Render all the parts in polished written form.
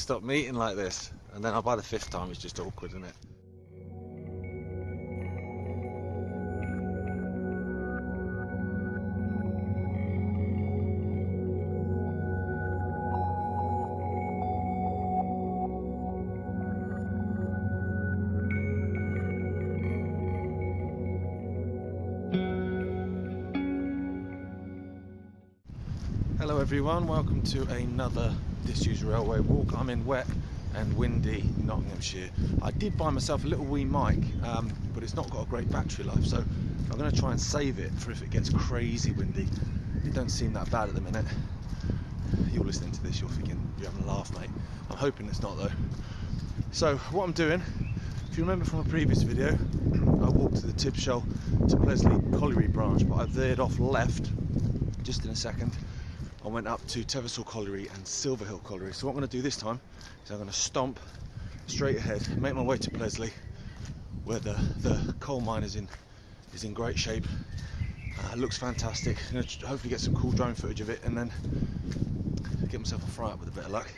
stop meeting like this. And then by the 5th time it's just awkward, isn't it? Hello everyone, welcome to another disused railway walk. I'm in wet and windy Nottinghamshire. I did buy myself a little wee mic, but it's not got a great battery life, so I'm going to try and save it for if it gets crazy windy. It don't seem that bad at the minute. You're listening to this, you're thinking you're having a laugh, mate. I'm hoping it's not though. So what I'm doing, if you remember from a previous video, I walked to the Tibshelf to Pleasley Colliery branch, but I veered off left just in a second. I went up to Teversal Colliery and Silverhill Colliery. So what I'm going to do this time is I'm going to stomp straight ahead, make my way to Pleasley, where the coal mine is in great shape. It looks fantastic. I'm going to hopefully get some cool drone footage of it and then get myself a fry up with a bit of luck.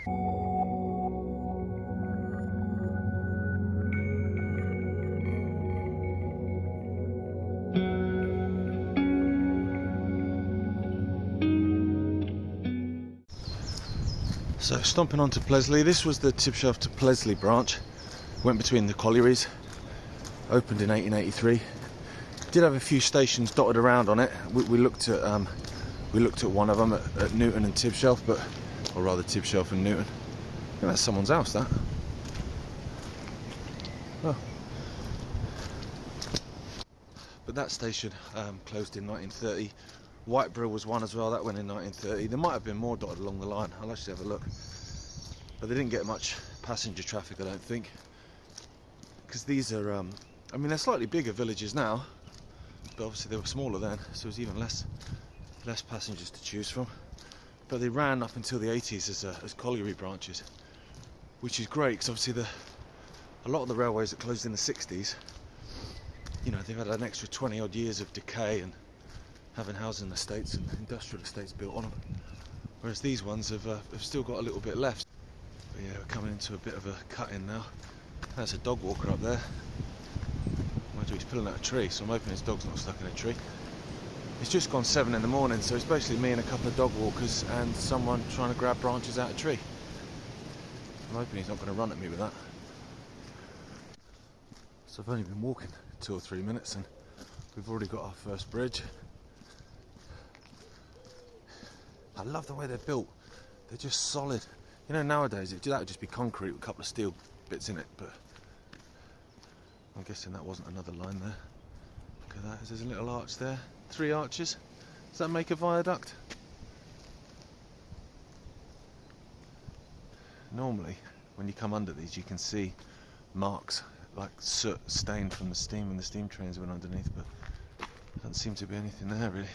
So stomping on to Pleasley, this was the Tibshelf to Pleasley branch, went between the collieries, opened in 1883. Did have a few stations dotted around on it. We looked at one of them at Newton and Tibshelf, or rather Tibshelf and Newton. I think that's someone's house, that. Oh. But that station closed in 1930. Whitebrill was one as well, that went in 1930. There might have been more dotted along the line, I'll actually have a look. But they didn't get much passenger traffic, I don't think. Because these are, I mean, they're slightly bigger villages now, but obviously they were smaller then, so there was even less passengers to choose from. But they ran up until the 80s as colliery branches, which is great, because obviously a lot of the railways that closed in the 60s, you know, they've had an extra 20 odd years of decay and having housing estates and industrial estates built on them, whereas these ones have still got a little bit left. But yeah, we're coming into a bit of a cut-in now. There's a dog walker up there. Mind you, he's pulling out a tree, so I'm hoping his dog's not stuck in a tree. It's just gone 7 in the morning, so it's basically me and a couple of dog walkers and someone trying to grab branches out of a tree. I'm hoping he's not going to run at me with that. So I've only been walking 2 or 3 minutes and we've already got our first bridge. I love the way they're built. They're just solid. You know, nowadays that would just be concrete with a couple of steel bits in it, but I'm guessing that wasn't another line there. Look at that, there's a little arch there. 3 arches. Does that make a viaduct? Normally, when you come under these, you can see marks like soot stained from the steam when the steam trains went underneath, but there doesn't seem to be anything there really.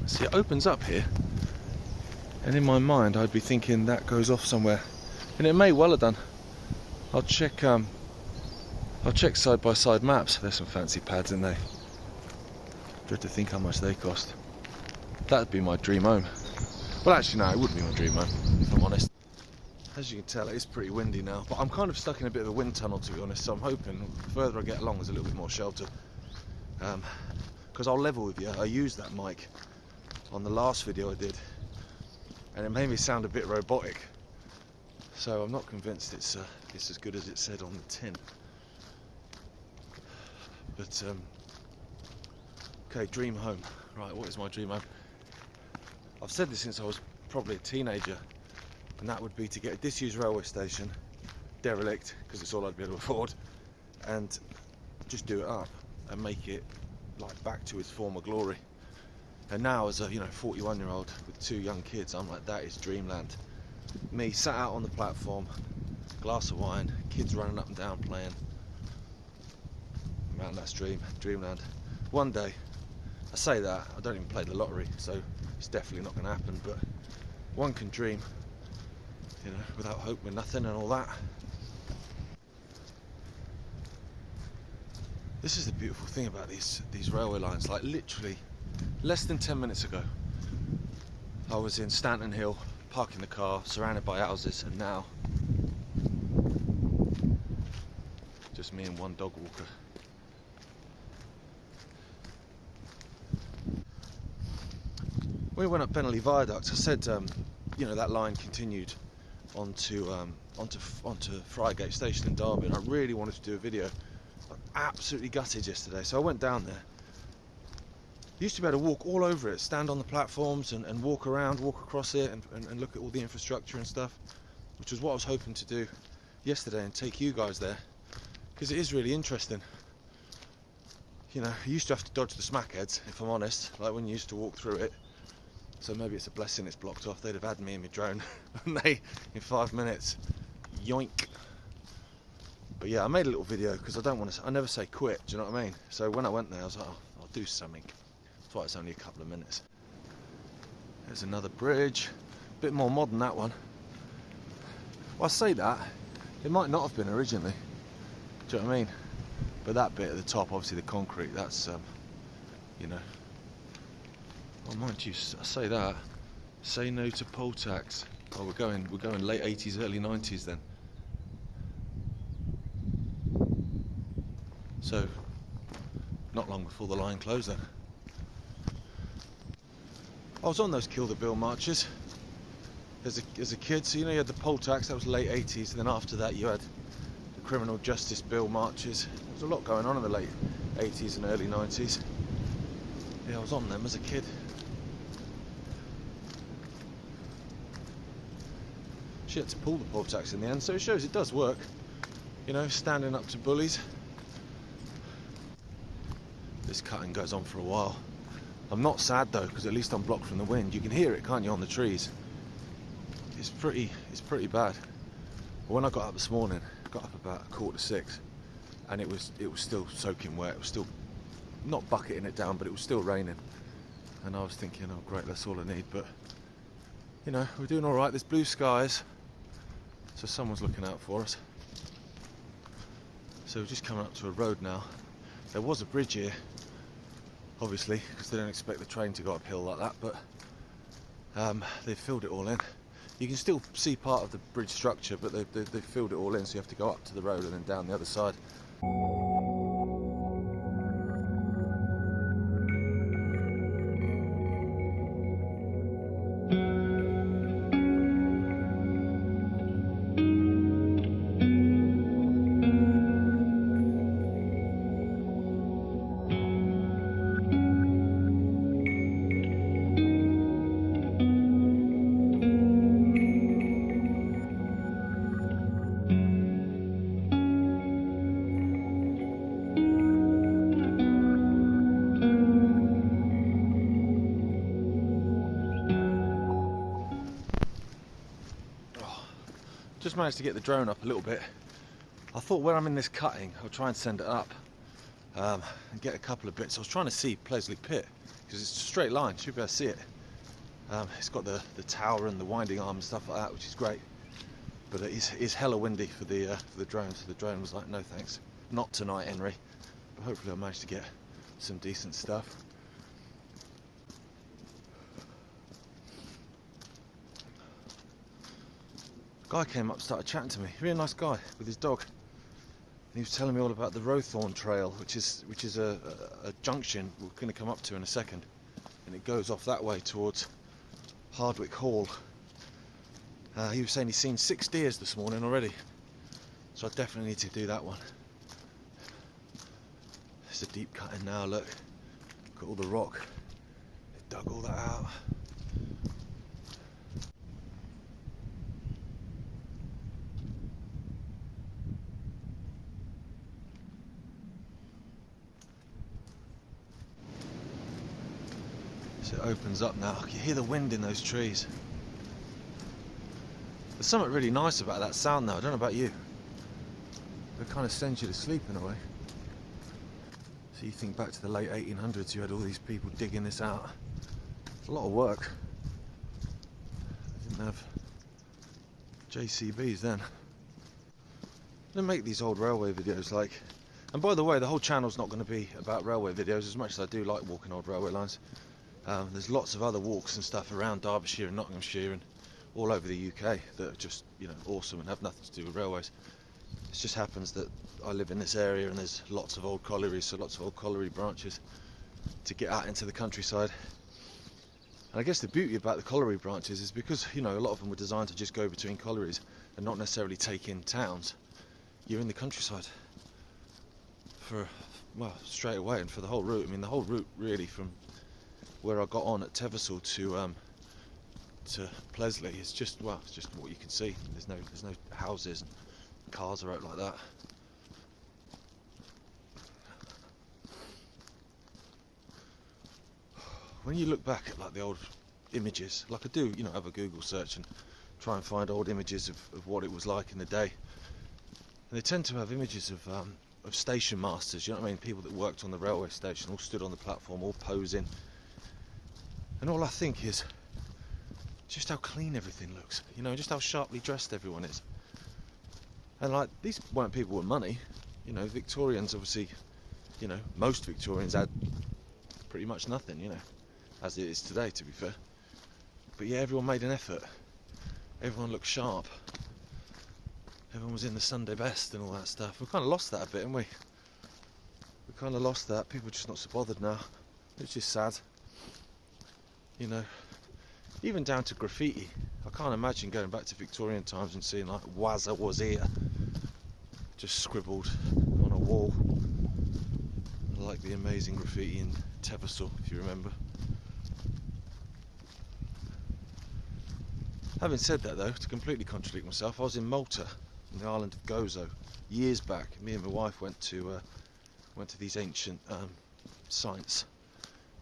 See, it opens up here, and in my mind I'd be thinking that goes off somewhere, and it may well have done. I'll check side-by-side maps. There's some fancy pads in there. Dread to think how much they cost. That'd be my dream home. Well, actually no, it wouldn't be my dream home, if I'm honest. As you can tell, it is pretty windy now, but I'm kind of stuck in a bit of a wind tunnel, to be honest, so I'm hoping the further I get along there's a little bit more shelter. Because I'll level with you, I used that mic on the last video I did and it made me sound a bit robotic, so I'm not convinced it's as good as it said on the tin. But okay, dream home. Right, what is my dream home? I've said this since I was probably a teenager, and that would be to get a disused railway station, derelict, because it's all I'd be able to afford, and just do it up and make it like back to its former glory. And now, as a 41-year-old with 2 young kids, I'm like, that is dreamland. Me sat out on the platform, glass of wine, kids running up and down playing. Man, that's dreamland. One day, I say that, I don't even play the lottery, so it's definitely not going to happen, but one can dream, you know, without hope with nothing and all that. This is the beautiful thing about these railway lines. Like literally less than 10 minutes ago I was in Stanton Hill parking the car, surrounded by houses, and now just me and one dog walker. When we went up Bentley Viaduct, I said, you know, that line continued onto Friargate Station in Derby, and I really wanted to do a video. I'm absolutely gutted yesterday, so I went down there. You used to be able to walk all over it, stand on the platforms and walk around, walk across it, and look at all the infrastructure and stuff, which was what I was hoping to do yesterday and take you guys there, because it is really interesting. You know, you used to have to dodge the smackheads, if I'm honest, like when you used to walk through it. So maybe it's a blessing it's blocked off. They'd have had me and my drone, and they, in 5 minutes, yoink. But yeah, I made a little video because I never say quit, do you know what I mean? So when I went there, I was like, oh, I'll do something. That's why it's only a couple of minutes. There's another bridge, a bit more modern, that one. Well, I say that, it might not have been originally, do you know what I mean? But that bit at the top, obviously the concrete, that's, you know. Well, mind you, I say that, say no to poll tax. Oh, we're going late 80s, early 90s then. So, not long before the line closed then. I was on those Kill the Bill marches as a kid, so you know you had the poll tax, that was late 80s, and then after that you had the criminal justice bill marches. There was a lot going on in the late 80s and early 90s. Yeah, I was on them as a kid. She had to pull the poll tax in the end, so it shows it does work. You know, standing up to bullies. This cutting goes on for a while. I'm not sad though, because at least I'm blocked from the wind. You can hear it, can't you, on the trees? It's pretty bad. But when I got up this morning, I got up about 5:45, and it was still soaking wet. It was still not bucketing it down, but it was still raining. And I was thinking, oh great, that's all I need. But you know, we're doing all right. There's blue skies, so someone's looking out for us. So we're just coming up to a road now. There was a bridge here, obviously, because they don't expect the train to go uphill like that, but they've filled it all in. You can still see part of the bridge structure, but they've filled it all in, so you have to go up to the road and then down the other side. Just managed to get the drone up a little bit. I thought when I'm in this cutting, I'll try and send it up and get a couple of bits. I was trying to see Pleasley Pit, because it's a straight line, should be able to see it. It's got the tower and the winding arm and stuff like that, which is great. But it is hella windy for the drone, so the drone was like, no thanks, not tonight, Henry. But hopefully I'll manage to get some decent stuff. Guy came up, started chatting to me. Really nice guy with his dog. And he was telling me all about the Rowthorne Trail, which is a junction we're going to come up to in a second, and it goes off that way towards Hardwick Hall. He was saying he's seen 6 deers this morning already, so I definitely need to do that one. It's a deep cutting now. Look, got all the rock. They dug all that out. So it opens up now. You hear the wind in those trees. There's something really nice about that sound though. I don't know about you. It kind of sends you to sleep in a way. So you think back to the late 1800s, you had all these people digging this out. It's a lot of work. They didn't have JCBs then. They make these old railway videos like... And by the way, the whole channel's not going to be about railway videos, as much as I do like walking old railway lines. There's lots of other walks and stuff around Derbyshire and Nottinghamshire and all over the UK that are just, you know, awesome and have nothing to do with railways. It just happens that I live in this area and there's lots of old collieries, so lots of old colliery branches to get out into the countryside. And I guess the beauty about the colliery branches is because, you know, a lot of them were designed to just go between collieries and not necessarily take in towns. You're in the countryside for, well, straight away, and for the whole route. I mean, the whole route really from where I got on at Teversal to Pleasley is just, well, it's just what you can see. There's no houses and cars are out like that. When you look back at like the old images, like I do, you know, have a Google search and try and find old images of what it was like in the day. And they tend to have images of station masters, you know what I mean? People that worked on the railway station, all stood on the platform, all posing. And all I think is just how clean everything looks, you know, just how sharply dressed everyone is. And like, these weren't people with money, you know, Victorians obviously, you know, most Victorians had pretty much nothing, you know, as it is today, to be fair. But yeah, everyone made an effort. Everyone looked sharp. Everyone was in the Sunday best and all that stuff. We've kind of lost that a bit, haven't we? We kind of lost that. People are just not so bothered now. It's just sad. You know, even down to graffiti. I can't imagine going back to Victorian times and seeing like "Wazza was here" just scribbled on a wall. Like the amazing graffiti in Teversal, if you remember. Having said that though, to completely contradict myself, I was in Malta, in the island of Gozo, years back. Me and my wife went to these ancient sites,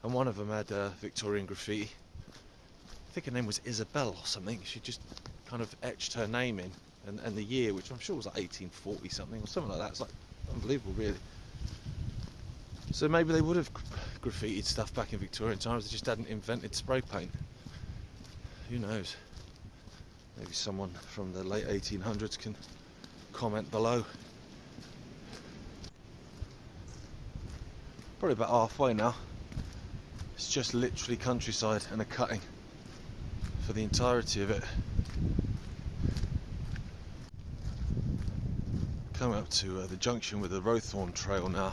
and one of them had Victorian graffiti. I think her name was Isabel or something. She just kind of etched her name in, and the year, which I'm sure was like 1840 something or something like that. It's like unbelievable, really. So maybe they would have graffitied stuff back in Victorian times, they just hadn't invented spray paint. Who knows? Maybe someone from the late 1800s can comment below. Probably about halfway now. It's just literally countryside and a cutting for the entirety of it. Coming up to the junction with the Rowthorne Trail now. I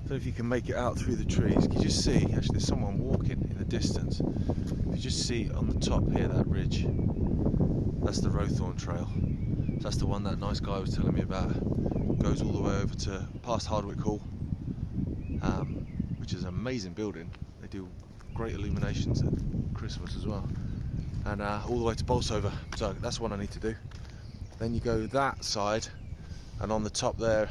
don't know if you can make it out through the trees. You just see, actually there's someone walking in the distance. You just see on the top here, that ridge, that's the Rowthorne Trail. So that's the one that nice guy was telling me about. Goes all the way over to past Hardwick Hall, which is an amazing building. They do great illuminations at Christmas as well. And all the way to Bolsover, so that's one I need to do. Then you go that side, and on the top there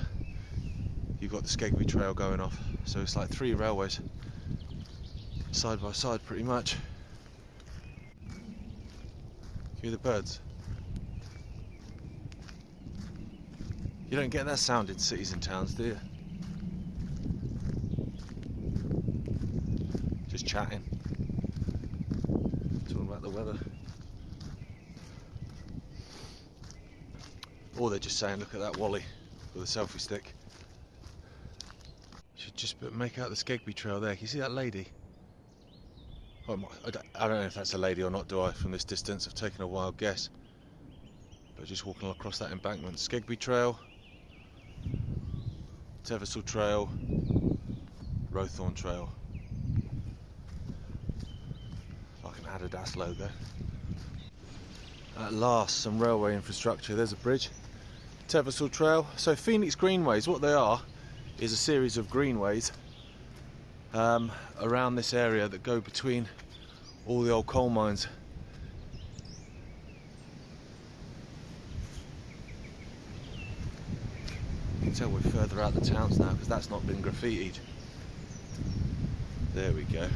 you've got the Skegby Trail going off. So it's like 3 railways side by side pretty much. Hear the birds. You don't get that sound in cities and towns, do you? Just chatting, talking about the weather. Or they're just saying, look at that Wally with a selfie stick. Should just make out the Skegby Trail there. Can you see that lady? Oh, I don't know if that's a lady or not, do I, from this distance? I've taken a wild guess. But just walking across that embankment. Skegby Trail, Teversal Trail, Rowthorne Trail. Like an Adidas logo. At last, some railway infrastructure. There's a bridge. Teversal Trail. So Phoenix Greenways, what they are is a series of greenways around this area that go between all the old coal mines. You can tell we're further out the towns now because that's not been graffitied. There we go.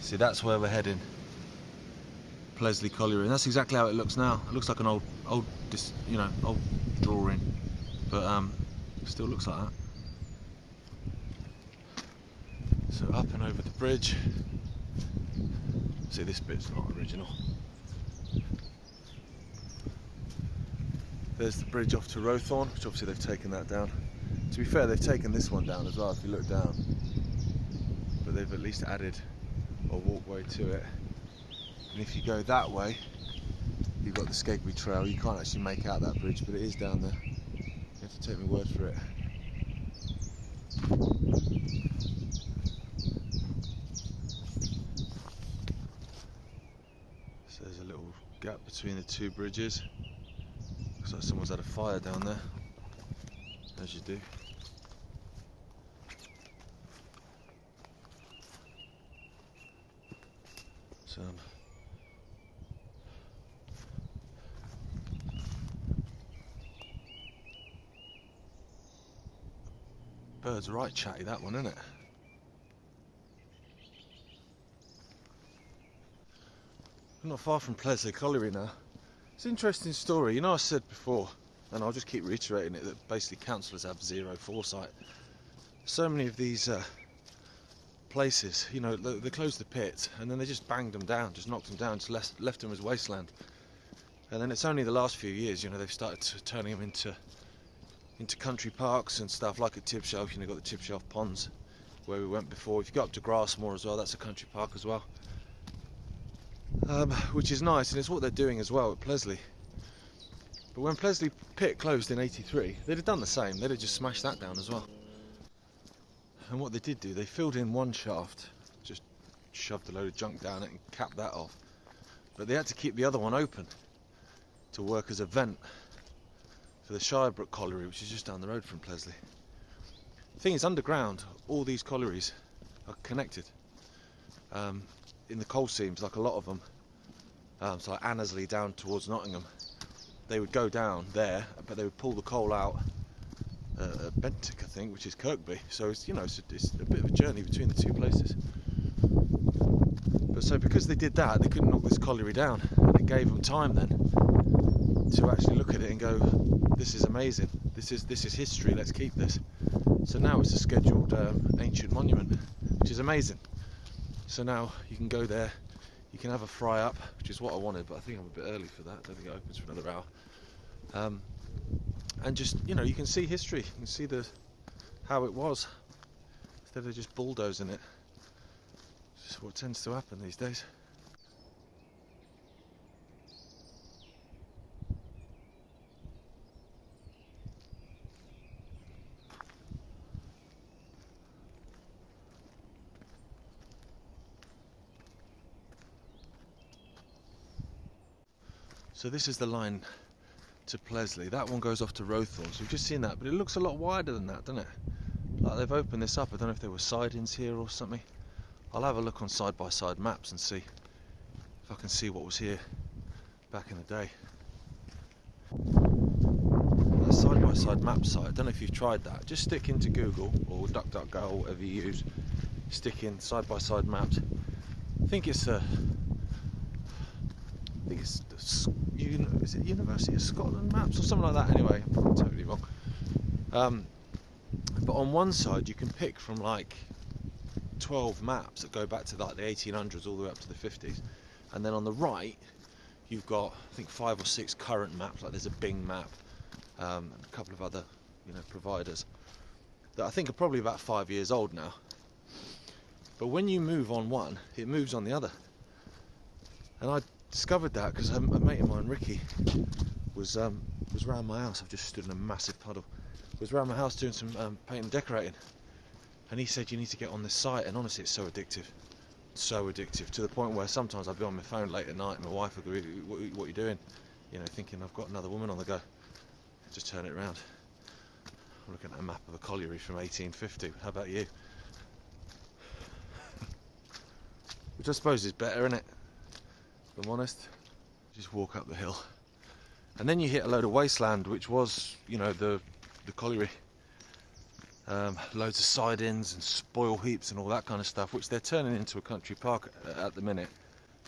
See, that's where we're heading. Pleasley Colliery, and that's exactly how it looks now. It looks like an old drawing, but it still looks like that. So up and over the bridge. See, this bit's not original. There's the bridge off to Rowthorne, which obviously they've taken that down. To be fair, they've taken this one down as well, if you look down. But they've at least added a walkway to it. And if you go that way, you've got the Skegby Trail. You can't actually make out that bridge, but it is down there. You have to take my word for it. So there's a little gap between the two bridges. Looks like someone's had a fire down there, as you do. Some bird's right chatty, that one, isn't it? I'm not far from Pleasley Colliery now. It's an interesting story. You know, I said before, and I'll just keep reiterating it, that basically councillors have zero foresight. So many of these places, you know, they closed the pit and then they just banged them down, just knocked them down, just left them as wasteland. And then it's only the last few years, you know, they've started turning them into country parks and stuff, like at Tibshelf. You know, you've got the Tibshelf ponds where we went before. If you go up to Grassmore as well, that's a country park as well, which is nice, and it's what they're doing as well at Pleasley. But when Pleasley pit closed in '83, they'd have done the same. They'd have just smashed that down as well. And what they did do, they filled in one shaft, just shoved a load of junk down it and capped that off. But they had to keep the other one open to work as a vent for the Shirebrook Colliery, which is just down the road from Pleasley. The thing is, underground, all these collieries are connected. In the coal seams, like a lot of them, so like Annesley down towards Nottingham, they would go down there, but they would pull the coal out at Bentic, I think, which is Kirkby. So it's, you know, it's a bit of a journey between the two places. But so because they did that, they couldn't knock this colliery down, and it gave them time then to actually look at it and go, this is amazing, this is history, let's keep this. So now it's a scheduled ancient monument, which is amazing. So now you can go there, you can have a fry up, which is what I wanted, but I think I'm a bit early for that. I don't think it opens for another hour. And just, you know, you can see history, you can see how it was, instead of just bulldozing it. It's just what tends to happen these days. So this is the line to Pleasley. That one goes off to Rowthorne, so we've just seen that, but it looks a lot wider than that, doesn't it? Like they've opened this up. I don't know if there were sidings here or something. I'll have a look on side-by-side maps and see if I can see what was here back in the day. That side-by-side map site, I don't know if you've tried that. Just stick into Google or DuckDuckGo or whatever you use. Stick in side-by-side maps. I think it's is it University of Scotland maps or something like that? Anyway, I'm totally wrong. But on one side you can pick from like 12 maps that go back to like the 1800s all the way up to the 50s, and then on the right you've got, I think, 5 or 6 current maps. Like there's a Bing map, and a couple of other, you know, providers that I think are probably about 5 years old now. But when you move on one, it moves on the other. And I discovered that because a mate of mine, Ricky, was round my house. I've just stood in a massive puddle. Was round my house doing some paint and decorating, and he said you need to get on this site. And honestly, it's so addictive, to the point where sometimes I'll be on my phone late at night and my wife will go, what are you doing? You know, thinking I've got another woman on the go. Just turn it around. I'm looking at a map of a colliery from 1850. How about you? Which I suppose is better, isn't it? If I'm honest. Just walk up the hill, and then you hit a load of wasteland, which was, you know, the colliery. Loads of sidings and spoil heaps and all that kind of stuff, which they're turning into a country park at the minute.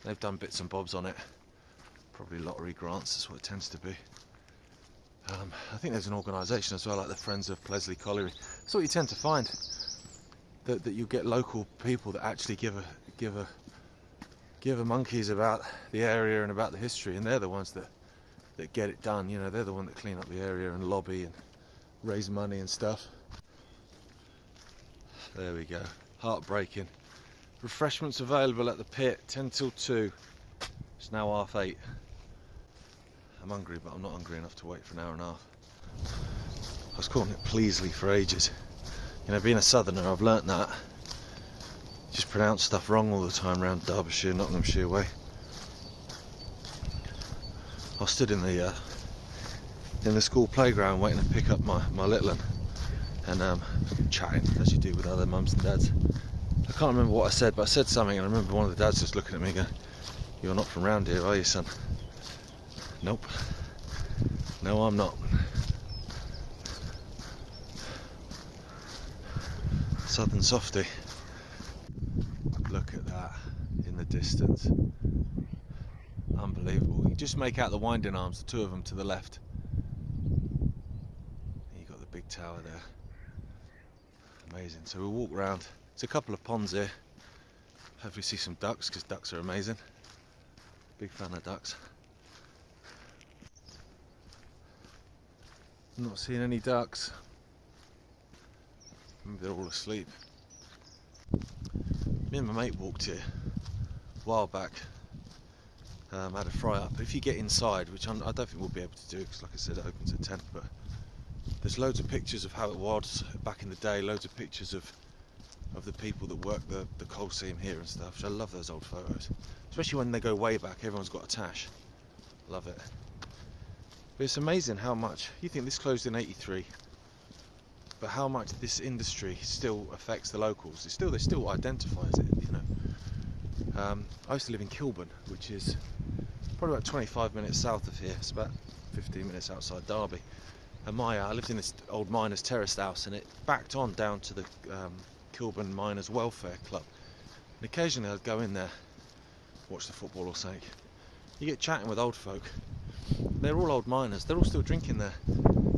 They've done bits and bobs on it, probably lottery grants, that's what it tends to be. I think there's an organisation as well, like the Friends of Pleasley Colliery. That's what you tend to find, that you get local people that actually give a monkeys about the area and about the history, and they're the ones that get it done. You know, they're the one that clean up the area and lobby and raise money and stuff. There we go. Heartbreaking. Refreshments available at the pit, 10 till 2. It's now 8:30. I'm hungry, but I'm not hungry enough to wait for an hour and a half. I was calling it Pleasley for ages. You know, being a southerner, I've learnt that. Just pronounce stuff wrong all the time around Derbyshire, Nottinghamshire way. I stood in the school playground waiting to pick up my little one, and chatting as you do with other mums and dads. I can't remember what I said, but I said something, and I remember one of the dads just looking at me going, "You're not from round here, are you, son?" Nope. No, I'm not. Southern softy. Look at that in the distance. Unbelievable. You just make out the winding arms, the two of them to the left. You've got the big tower there. Amazing. So we'll walk round. There's a couple of ponds here. Hopefully see some ducks, because ducks are amazing. Big fan of ducks. Not seeing any ducks. Maybe they're all asleep. Me and my mate walked here a while back. Had a fry up. If you get inside, which I don't think we'll be able to do, because like I said, it opens at 10, but there's loads of pictures of how it was back in the day, loads of pictures of the people that worked the coal seam here and stuff. So I love those old photos, especially when they go way back. Everyone's got a tash. Love it. But it's amazing how much, you think this closed in 83, but how much this industry still affects the locals. They still identifies it, you know. I used to live in Kilburn, which is probably about 25 minutes south of here. It's about 15 minutes outside Derby. And I lived in this old miners' terraced house, and it backed on down to the Kilburn Miners' Welfare Club. And occasionally I'd go in there, watch the football or something. You get chatting with old folk. They're all old miners. They're all still drinking there,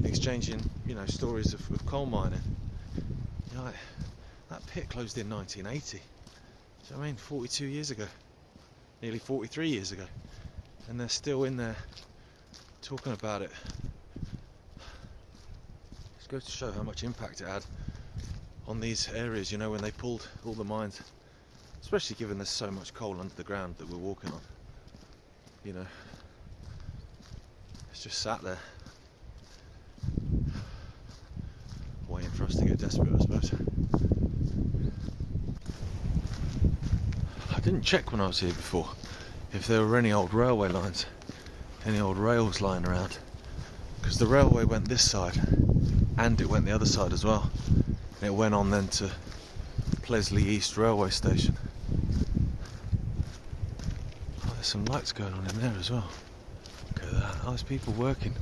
exchanging, you know, stories of coal mining. You know, like, that pit closed in 1980. Do you know what I mean? 42 years ago, nearly 43 years ago, and they're still in there talking about it. Just goes to show how much impact it had on these areas, you know, when they pulled all the mines, especially given there's so much coal under the ground that we're walking on. You know, it's just sat there waiting for us to get desperate, I suppose. I didn't check when I was here before if there were any old railway lines, any old rails lying around, because the railway went this side and it went the other side as well, and it went on then to Pleasley East railway station. Oh, there's some lights going on in there as well. Look at that. Oh, there's people working.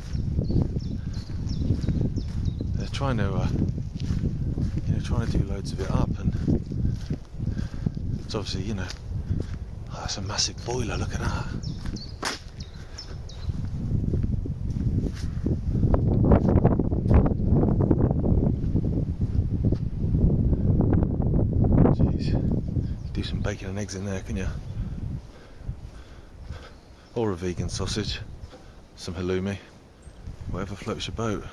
They're trying to do loads of it up, and it's obviously, you know, oh, that's a massive boiler. Look at that. Jeez, do some bacon and eggs in there, can you? Or a vegan sausage, some halloumi, whatever floats your boat.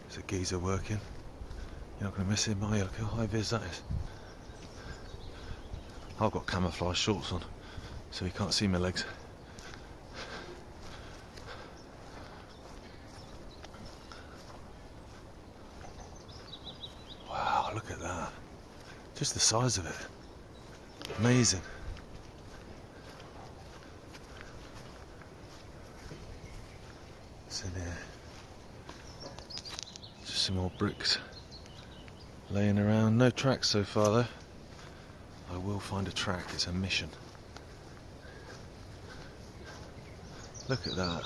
There's a geezer working. You're not going to miss him, are you? Look how high vis that is. I've got camouflage shorts on, so you can't see my legs. Wow, look at that. Just the size of it. Amazing. What's in here? Just some more bricks laying around. No tracks so far though. I will find a track, it's a mission. Look at that.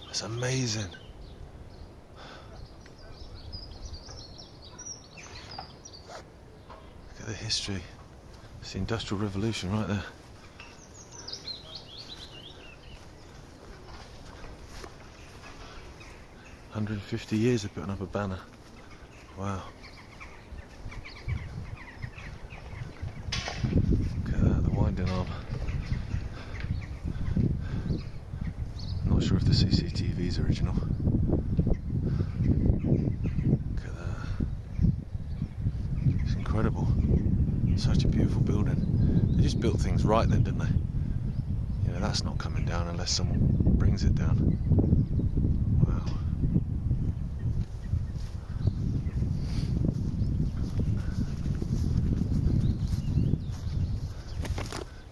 That's amazing. Look at the history. It's the Industrial Revolution right there. "150 years of putting up a banner." Wow. Look at that, the winding arm. I'm not sure if the CCTV is original. Look at that. It's incredible. Such a beautiful building. They just built things right then, didn't they? You Yeah, that's not coming down unless someone brings it down. Wow.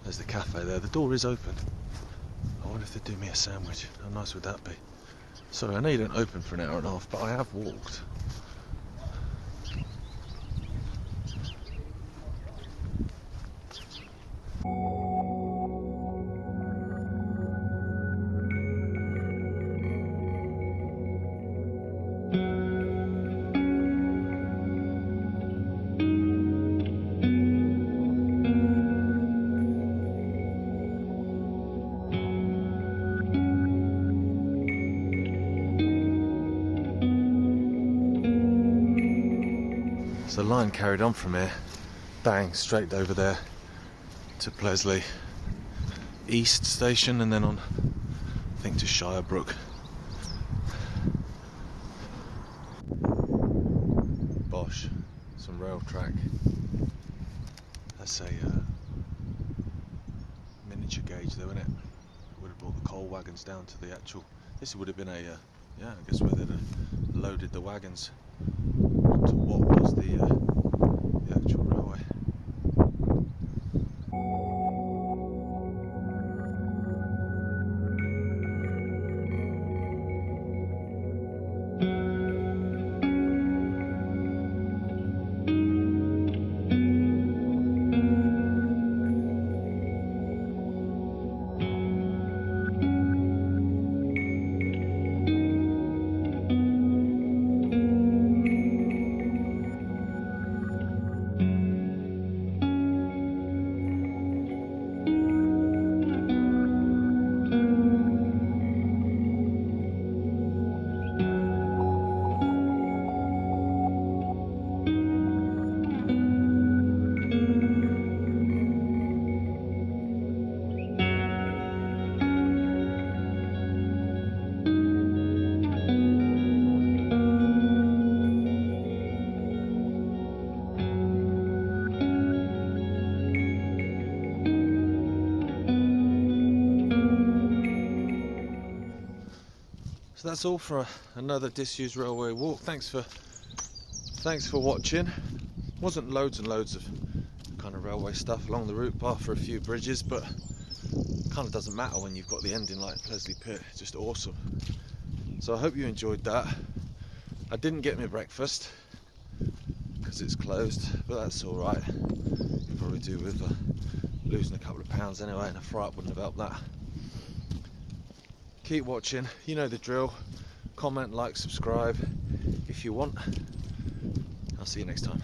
There's the cafe there. The door is open. I wonder if they'd do me a sandwich. How nice would that be? Sorry, I know you don't open for an hour and a half, but I have walked. So the line carried on from here, bang, straight over there to Pleasley East Station, and then on, I think, to Shirebrook. Bosh, some rail track. That's a miniature gauge though, isn't it? Would have brought the coal wagons down to the actual. This would have been a, yeah, I guess where they'd have loaded the wagons to what was the actual railway. So that's all for another disused railway walk. Thanks for watching. Wasn't loads and loads of kind of railway stuff along the route, bar for a few bridges, but kind of doesn't matter when you've got the ending like Pleasley Pit. It's just awesome. So I hope you enjoyed that. I didn't get my breakfast because it's closed, but that's all right. You probably do with losing a couple of pounds anyway, and a fry up wouldn't have helped that. Keep watching, you know the drill. Comment, like, subscribe if you want. I'll see you next time.